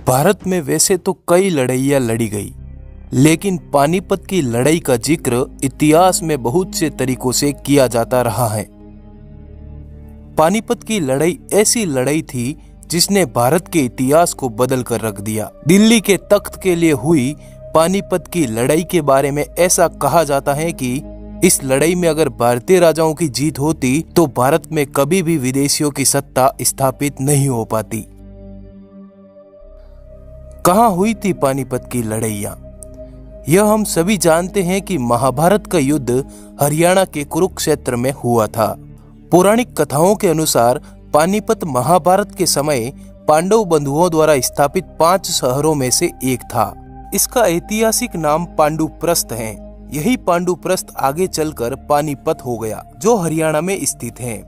भारत में वैसे तो कई लड़ाइयाँ लड़ी गई, लेकिन पानीपत की लड़ाई का जिक्र इतिहास में बहुत से तरीकों से किया जाता रहा है। पानीपत की लड़ाई ऐसी लड़ाई थी जिसने भारत के इतिहास को बदल कर रख दिया। दिल्ली के तख्त के लिए हुई पानीपत की लड़ाई के बारे में ऐसा कहा जाता है कि इस लड़ाई में अगर भारतीय राजाओं की जीत होती तो भारत में कभी भी विदेशियों की सत्ता स्थापित नहीं हो पाती। कहाँ हुई थी पानीपत की लड़ाइयाँ? यह हम सभी जानते हैं कि महाभारत का युद्ध हरियाणा के कुरुक्षेत्र में हुआ था। पौराणिक कथाओं के अनुसार पानीपत महाभारत के समय पांडव बंधुओं द्वारा स्थापित 5 शहरों में से एक था। इसका ऐतिहासिक नाम पांडुप्रस्थ है। यही पांडुप्रस्थ आगे चलकर पानीपत हो गया, जो हरियाणा में स्थित है।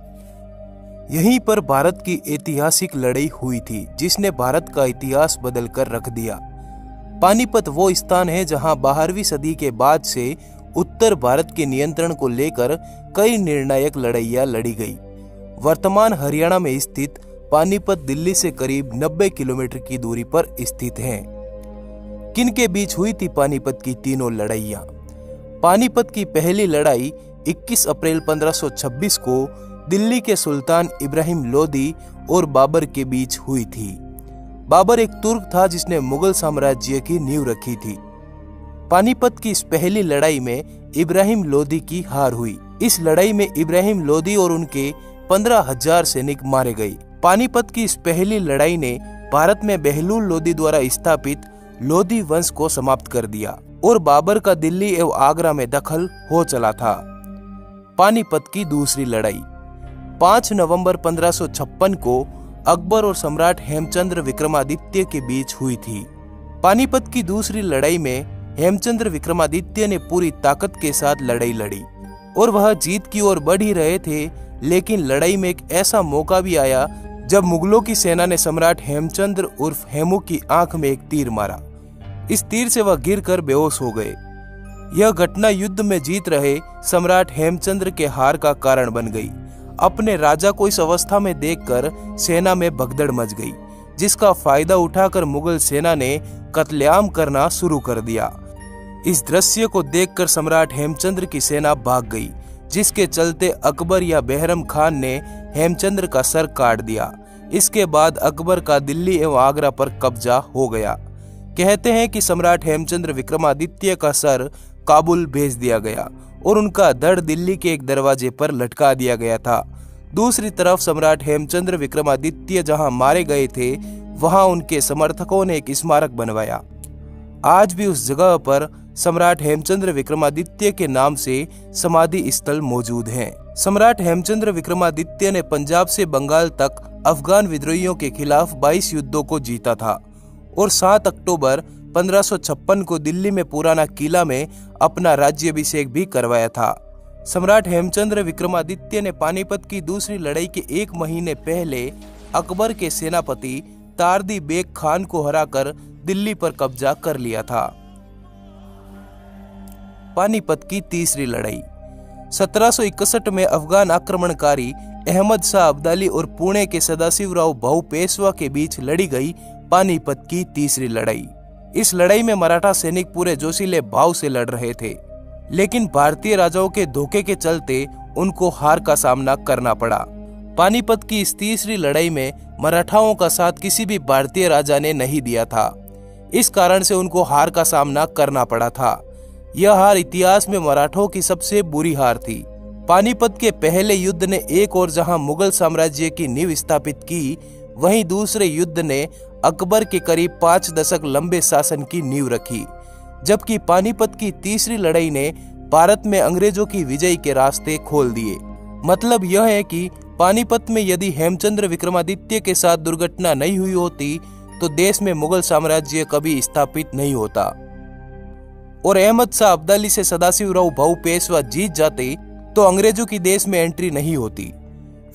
यहीं पर भारत की ऐतिहासिक लड़ाई हुई थी जिसने भारत का इतिहास बदल कर रख दिया। पानीपत वो स्थान है जहां 12वीं सदी के बाद से उत्तर भारत के नियंत्रण को लेकर कई निर्णायक लड़ाइयां लड़ी गई। वर्तमान हरियाणा में स्थित पानीपत दिल्ली से करीब 90 किलोमीटर की दूरी पर स्थित है। किनके बीच हुई थी पानीपत की तीनों लड़ाइयां? पानीपत की पहली लड़ाई 21 अप्रैल 1526 को दिल्ली के सुल्तान इब्राहिम लोदी और बाबर के बीच हुई थी। बाबर एक तुर्क था जिसने मुगल साम्राज्य की नींव रखी थी। पानीपत की इस पहली लड़ाई में इब्राहिम लोदी की हार हुई। इस लड़ाई में इब्राहिम लोदी और उनके 15,000 सैनिक मारे गए। पानीपत की इस पहली लड़ाई ने भारत में बहलूल लोदी द्वारा स्थापित लोदी वंश को समाप्त कर दिया और बाबर का दिल्ली एवं आगरा में दखल हो चला था। पानीपत की दूसरी लड़ाई 5 नवंबर 1556 को अकबर और सम्राट हेमचंद्र विक्रमादित्य के बीच हुई थी। पानीपत की दूसरी लड़ाई में हेमचंद्र विक्रमादित्य ने पूरी ताकत के साथ लड़ाई लड़ी और वह जीत की ओर बढ़ ही रहे थे, लेकिन लड़ाई में एक ऐसा मौका भी आया जब मुगलों की सेना ने सम्राट हेमचंद्र उर्फ हेमू की आंख में एक तीर मारा। इस तीर से वह गिरकर बेहोश हो गए। यह घटना युद्ध में जीत रहे सम्राट हेमचंद्र के हार का कारण बन गई। अपने राजा को इस अवस्था में देखकर सेना में भगदड़ मच गई, जिसका फायदा उठाकर मुगल सेना ने कत्लेआम करना शुरू कर दिया। इस दृश्य को देखकर सम्राट हेमचंद्र की सेना भाग गई, जिसके चलते अकबर या बहरम खान ने हेमचंद्र का सर काट दिया। इसके बाद अकबर का दिल्ली एवं आगरा पर कब्जा हो गया। कहते हैं कि सम्राट हेमचंद्र विक्रमादित्य का सर काबुल भेज दिया गया और उनका धड़ दिल्ली के एक दरवाजे पर लटका दिया गया था। दूसरी तरफ सम्राट हेमचंद्र विक्रमादित्य जहां मारे गए थे, वहां उनके समर्थकों ने एक स्मारक बनवाया। आज भी उस जगह पर सम्राट हेमचंद्र विक्रमादित्य के नाम से समाधि स्थल मौजूद है। सम्राट हेमचंद्र विक्रमादित्य ने पंजाब से बंगाल तक अफगान विद्रोहियों के खिलाफ 22 युद्धों को जीता था और 7 अक्टूबर 1556 को दिल्ली में पुराना किला में अपना राज्याभिषेक भी करवाया था। सम्राट हेमचंद्र विक्रमादित्य ने पानीपत की दूसरी लड़ाई के 1 महीने पहले अकबर के सेनापति तारदी बेग खान को हराकर दिल्ली पर कब्जा कर लिया था। पानीपत की तीसरी लड़ाई 1761 में अफगान आक्रमणकारी अहमद शाह अब्दाली और पुणे के सदाशिवराव भाऊ पेशवा के बीच लड़ी गई पानीपत की तीसरी लड़ाई। इस लड़ाई में मराठा सैनिक पूरे जोशीले भाव से लड़ रहे थे, लेकिन भारतीय राजाओं के धोखे के चलते उनको हार का सामना करना पड़ा। पानीपत की इस तीसरी लड़ाई में मराठाओं का साथ किसी भी भारतीय राजा ने नहीं दिया था। इस कारण से उनको हार का सामना करना पड़ा था। यह हार इतिहास में मराठों की सबसे बुरी हार थी। पानीपत के पहले युद्ध ने एक और जहां मुगल साम्राज्य की नींव स्थापित की, वहीं दूसरे युद्ध ने अकबर के करीब 5 दशक लंबे शासन की नींव रखी। जबकि पानीपत की तीसरी लड़ाई ने भारत में अंग्रेजों की विजय के रास्ते खोल दिए। मतलब यह है कि पानीपत में यदि हेमचंद्र विक्रमादित्य के साथ दुर्घटना नहीं हुई होती तो देश में मुगल साम्राज्य कभी स्थापित नहीं होता और अहमद शाह अब्दाली से सदाशिवराव भाऊ पेशवा जीत जाते तो अंग्रेजों की देश में एंट्री नहीं होती।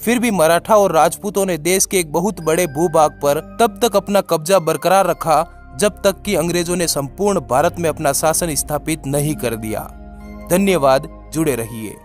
फिर भी मराठा और राजपूतों ने देश के एक बहुत बड़े भूभाग पर तब तक अपना कब्जा बरकरार रखा जब तक कि अंग्रेजों ने संपूर्ण भारत में अपना शासन स्थापित नहीं कर दिया। धन्यवाद, जुड़े रहिए।